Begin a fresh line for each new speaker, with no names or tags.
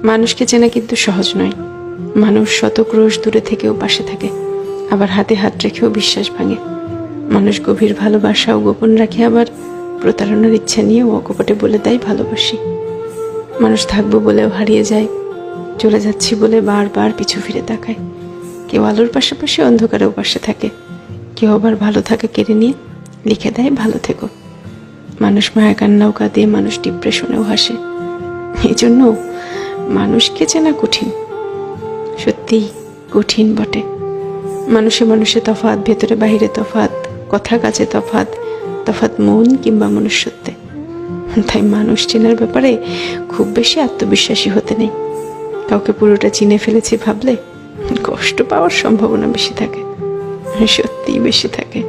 মানুষকে চেনা কিন্তু সহজ নয়। মানুষ শত ক্রোশ দূরে থেকেও পাশে থাকে, আবার হাতে হাত রেখেও বিশ্বাস ভাঙে। মানুষ গভীর ভালোবাসাও গোপন রাখে, আবার প্রতারণার ইচ্ছা নিয়েও অকপটে বলে দেয় ভালোবাসি। মানুষ থাকবো বলেও হারিয়ে যায়, চলে যাচ্ছি বলে বারবার পিছু ফিরে তাকায়। কেউ আলোর পাশাপাশি অন্ধকারেও পাশে থাকে, কেউ আবার ভালো থাকা কেড়ে নিয়ে লিখে দেয় ভালো থেকো। মানুষ মায়া কান্নাও কাঁদে, মানুষ ডিপ্রেশনেও হাসে। এই জন্য মানুষকে চেনা কঠিন, সত্যিই কঠিন বটে। মানুষে মানুষে তফাৎ, ভেতরে বাহিরে তফাৎ, কথা কাজে তফাৎ, তফাৎ মন কিংবা মনুষ্যত্বে। তাই মানুষ চেনার ব্যাপারে খুব বেশি আত্মবিশ্বাসী হতে নেই। কাউকে পুরোটা চিনে ফেলেছি ভাবলে কষ্ট পাওয়ার সম্ভাবনা বেশি থাকে, সত্যিই বেশি থাকে।